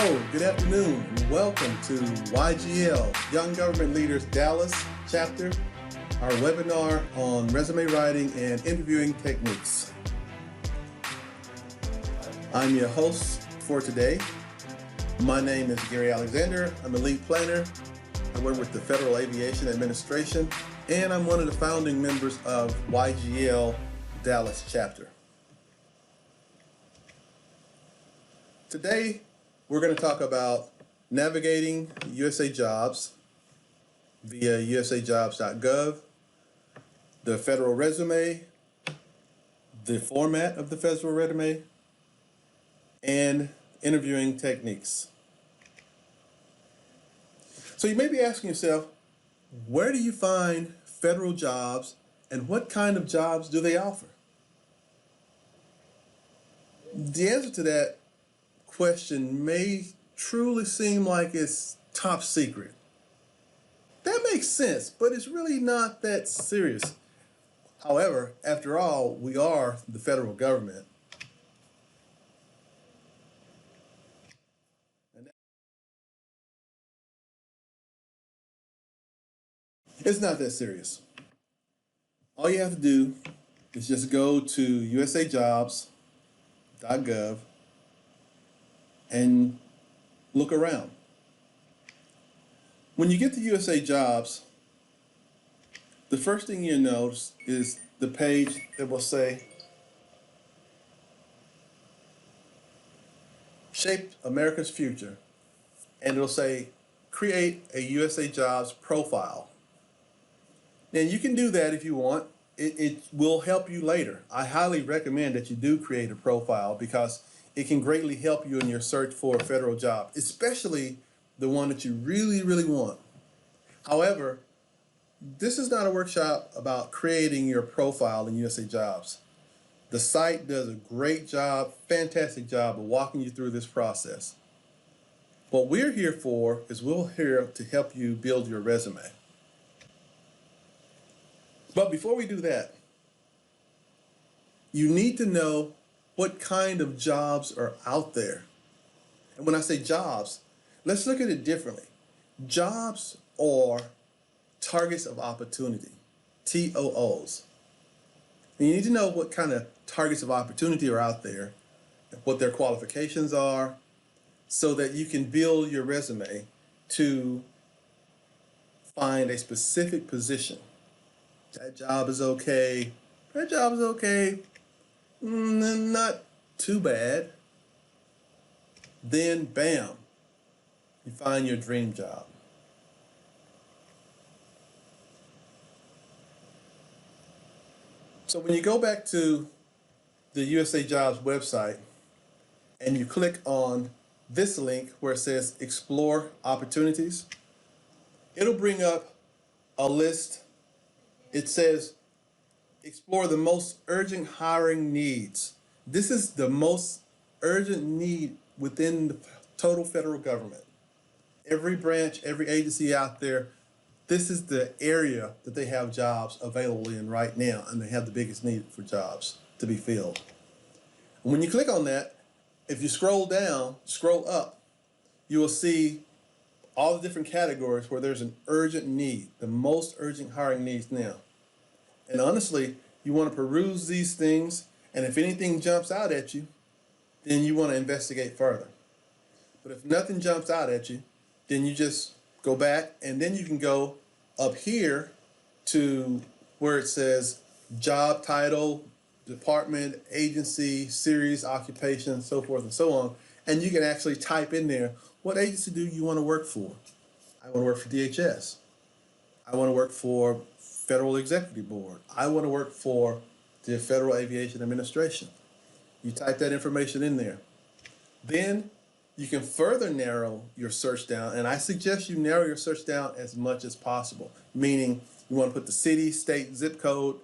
Hello, good afternoon, and welcome to YGL, Young Government Leaders Dallas chapter, our webinar on resume writing and interviewing techniques. I'm your host for today. My name is Gary Alexander. I'm a lead planner. I work with the Federal Aviation Administration, and I'm one of the founding members of YGL Dallas chapter. Today, we're going to talk about navigating USA Jobs via usajobs.gov, the federal resume, the format of the federal resume, and interviewing techniques. So you may be asking yourself, where do you find federal jobs and what kind of jobs do they offer? The answer to that question may truly seem like it's top secret. That makes sense, but it's really not that serious. However, after all, we are the federal government. It's not that serious. All you have to do is just go to usajobs.gov and look around. When you get to USA Jobs, the first thing you'll notice is the page that will say Shape America's Future, and it'll say create a USA Jobs profile. Now you can do that if you want. It will help you later. I highly recommend that you do create a profile because it can greatly help you in your search for a federal job, especially the one that you really, really want. However, this is not a workshop about creating your profile in USA Jobs. The site does a great job, fantastic job of walking you through this process. What we're here for is we're here to help you build your resume. But before we do that, you need to know what kind of jobs are out there. And when I say jobs, let's look at it differently. Jobs are targets of opportunity, TOOs. And you need to know what kind of targets of opportunity are out there, what their qualifications are, so that you can build your resume to find a specific position. That job is okay. That job is okay. Not too bad. Then, bam, you find your dream job. So when you go back to the USA Jobs website and you click on this link where it says Explore Opportunities, it'll bring up a list. It says explore the most urgent hiring needs. This is the most urgent need within the total federal government. Every branch, every agency out there, this is the area that they have jobs available in right now, and they have the biggest need for jobs to be filled. And when you click on that, if you scroll up, you will see all the different categories where there's an urgent need, the most urgent hiring needs now. And honestly, you want to peruse these things, and if anything jumps out at you, then you want to investigate further. But if nothing jumps out at you, then you just go back, and then you can go up here to where it says job title, department, agency, series, occupation, so forth and so on, and you can actually type in there, what agency do you want to work for? I want to work for DHS. I want to work for Federal Executive Board. I want to work for the Federal Aviation Administration. You type that information in there. Then you can further narrow your search down, and I suggest you narrow your search down as much as possible, meaning you want to put the city, state, zip code,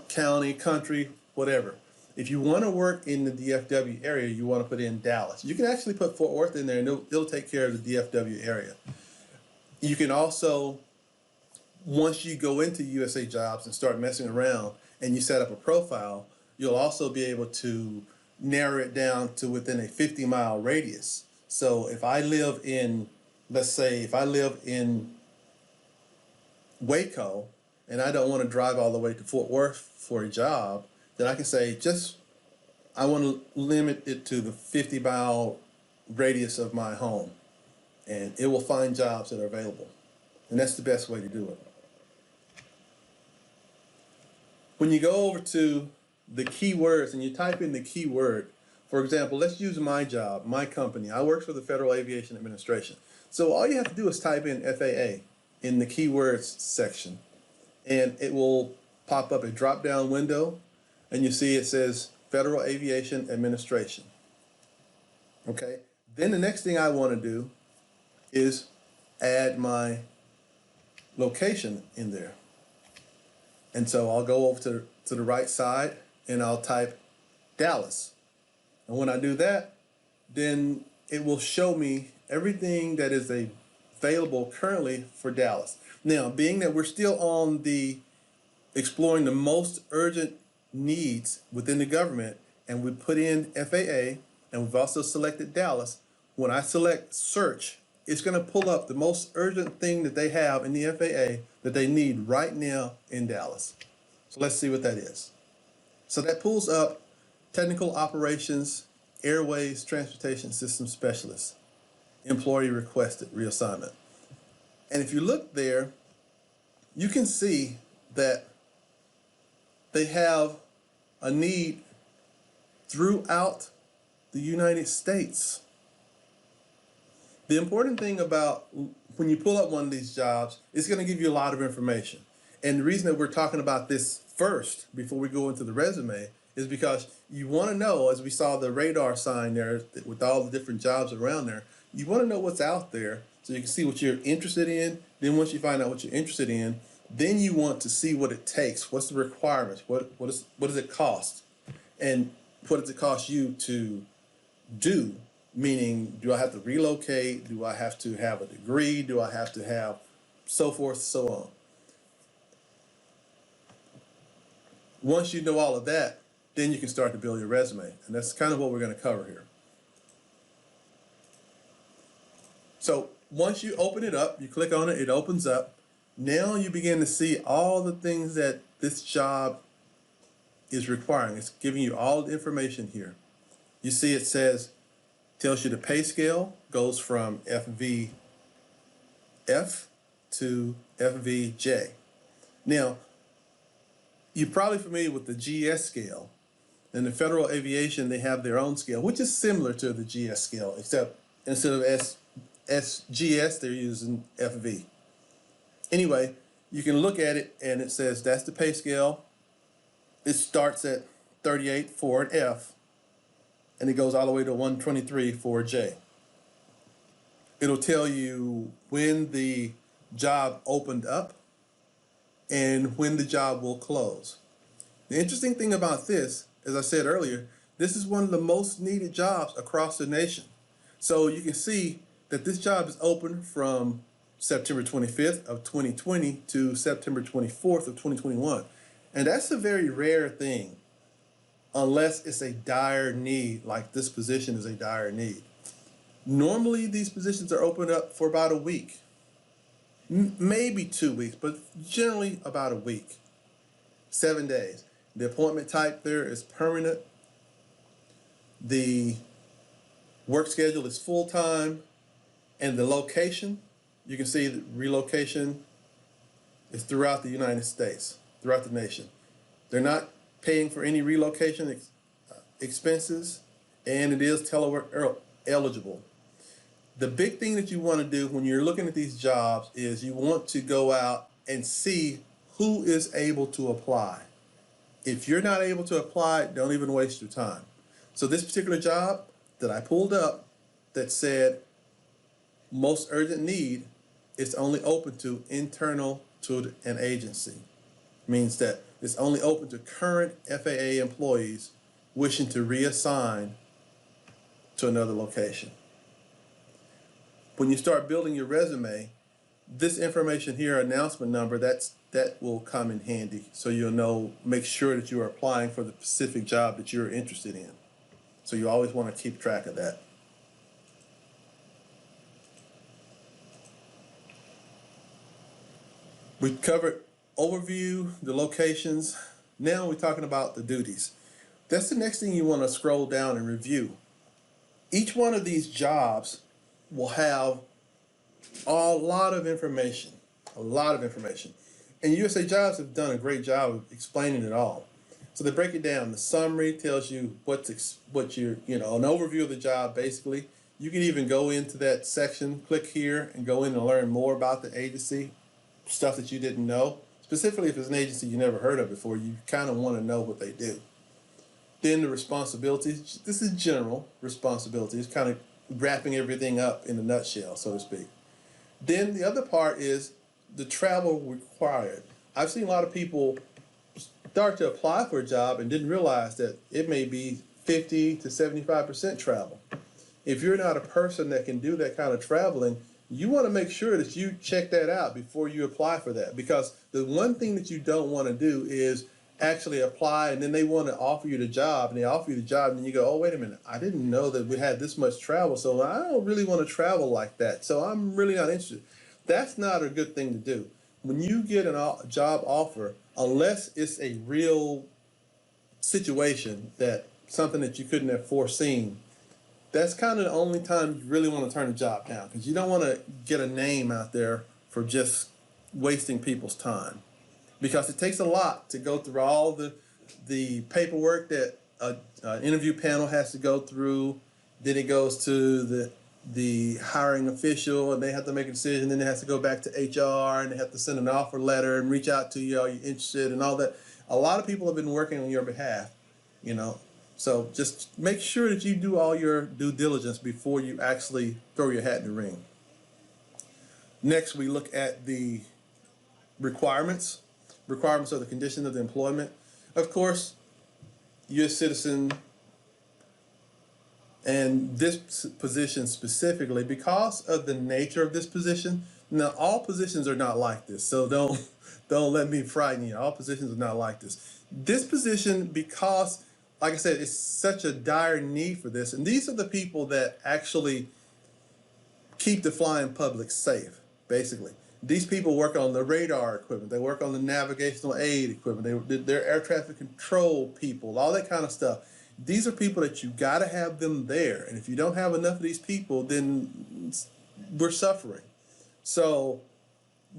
county, country, whatever. If you want to work in the DFW area, you want to put in Dallas. You can actually put Fort Worth in there, and it'll take care of the DFW area. You can also, once you go into USA Jobs and start messing around and you set up a profile, you'll also be able to narrow it down to within a 50-mile radius. So if I live in, let's say, if I live in Waco and I don't want to drive all the way to Fort Worth for a job, then I can say I want to limit it to the 50-mile radius of my home, and it will find jobs that are available. And that's the best way to do it. When you go over to the keywords and you type in the keyword, for example, let's use my job, my company. I work for the Federal Aviation Administration. So all you have to do is type in FAA in the keywords section, and it will pop up a drop-down window, and you see it says Federal Aviation Administration. Okay? Then the next thing I want to do is add my location in there. And so I'll go over to the right side and I'll type Dallas. And when I do that, then it will show me everything that is available currently for Dallas. Now, being that we're still on the exploring the most urgent needs within the government, and we put in FAA, and we've also selected Dallas, when I select search, it's going to pull up the most urgent thing that they have in the FAA that they need right now in Dallas. So let's see what that is. So that pulls up Technical Operations, Airways Transportation System Specialist, employee requested reassignment. And if you look there, you can see that they have a need throughout the United States. The important thing about when you pull up one of these jobs, it's going to give you a lot of information. And the reason that we're talking about this first, before we go into the resume, is because you want to know, as we saw the radar sign there with all the different jobs around there, you want to know what's out there so you can see what you're interested in. Then once you find out what you're interested in, then you want to see what it takes. What's the requirements? What does it cost? And what does it cost you to do? Meaning, do I have to relocate? Do I have to have a degree? Do I have to have so forth, so on? Once you know all of that, then you can start to build your resume. And that's kind of what we're going to cover here. So once you open it up, you click on it, it opens up. Now you begin to see all the things that this job is requiring. It's giving you all the information here. You see it tells you the pay scale goes from FVF to FVJ. Now, you're probably familiar with the GS scale. In the Federal Aviation, they have their own scale, which is similar to the GS scale, except instead of SGS, they're using FV. Anyway, you can look at it and it says that's the pay scale. It starts at 38 for an F, and it goes all the way to 123 for a J. It'll tell you when the job opened up and when the job will close. The interesting thing about this, as I said earlier, this is one of the most needed jobs across the nation. So you can see that this job is open from September 25th of 2020 to September 24th of 2021. And that's a very rare thing, unless it's a dire need, like this position is a dire need. Normally, these positions are opened up for about a week, maybe 2 weeks, but generally about a week, 7 days. The appointment type there is permanent. The work schedule is full-time, and the location, you can see that relocation is throughout the United States, throughout the nation. They're not paying for any relocation expenses, and it is telework eligible. The big thing that you want to do when you're looking at these jobs is you want to go out and see who is able to apply. If you're not able to apply, don't even waste your time. So this particular job that I pulled up that said most urgent need is only open to internal to an agency. Means that it's only open to current FAA employees wishing to reassign to another location. When you start building your resume, this information here, announcement number, that will come in handy, so you'll know, make sure that you are applying for the specific job that you're interested in. So you always want to keep track of that. We covered overview, the locations. Now we're talking about the duties. That's the next thing you want to scroll down and review. Each one of these jobs will have a lot of information, And USA Jobs have done a great job of explaining it all. So they break it down. The summary tells you an overview of the job basically. You can even go into that section, click here, and go in and learn more about the agency, stuff that you didn't know. Specifically, if it's an agency you never heard of before, you kind of want to know what they do. Then the responsibilities. This is general responsibilities, kind of wrapping everything up in a nutshell, so to speak. Then the other part is the travel required. I've seen a lot of people start to apply for a job and didn't realize that it may be 50 to 75% travel. If you're not a person that can do that kind of traveling, you want to make sure that you check that out before you apply for that. Because the one thing that you don't want to do is actually apply and then they want to offer you the job, and they offer you the job and then you go, oh, wait a minute, I didn't know that we had this much travel, so I don't really want to travel like that, so I'm really not interested. That's not a good thing to do. When you get a job offer, unless it's a real situation, that something that you couldn't have foreseen, that's kind of the only time you really want to turn a job down, because you don't want to get a name out there for just wasting people's time. Because it takes a lot to go through all the paperwork that an interview panel has to go through. Then it goes to the hiring official, and they have to make a decision. Then it has to go back to HR, and they have to send an offer letter and reach out to you, are you interested, and all that. A lot of people have been working on your behalf, So just make sure that you do all your due diligence before you actually throw your hat in the ring. Next, we look at the requirements. Requirements are the condition of the employment. Of course, you're a citizen, and this position specifically, because of the nature of this position. Now, all positions are not like this, so don't let me frighten you. All positions are not like this. This position, because, like I said, it's such a dire need for this, and these are the people that actually keep the flying public safe, basically. These people work on the radar equipment. They work on the navigational aid equipment. They're air traffic control people, all that kind of stuff. These are people that you got to have them there. And if you don't have enough of these people, then we're suffering. So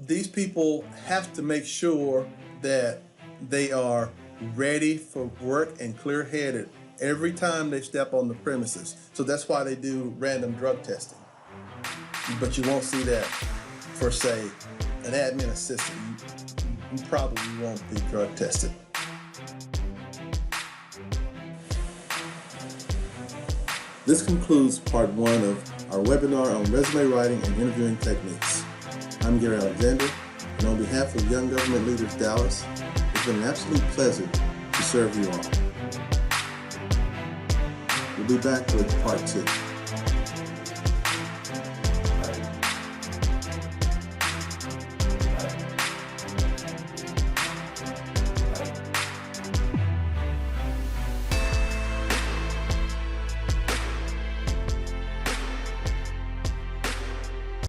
these people have to make sure that they are ready for work and clear-headed every time they step on the premises. So that's why they do random drug testing. But you won't see that for, say, an admin assistant. You probably won't be drug tested. This concludes part 1 of our webinar on resume writing and interviewing techniques. I'm Gary Alexander, and on behalf of Young Government Leaders Dallas, it's been an absolute pleasure to serve you all. We'll be back with part 2.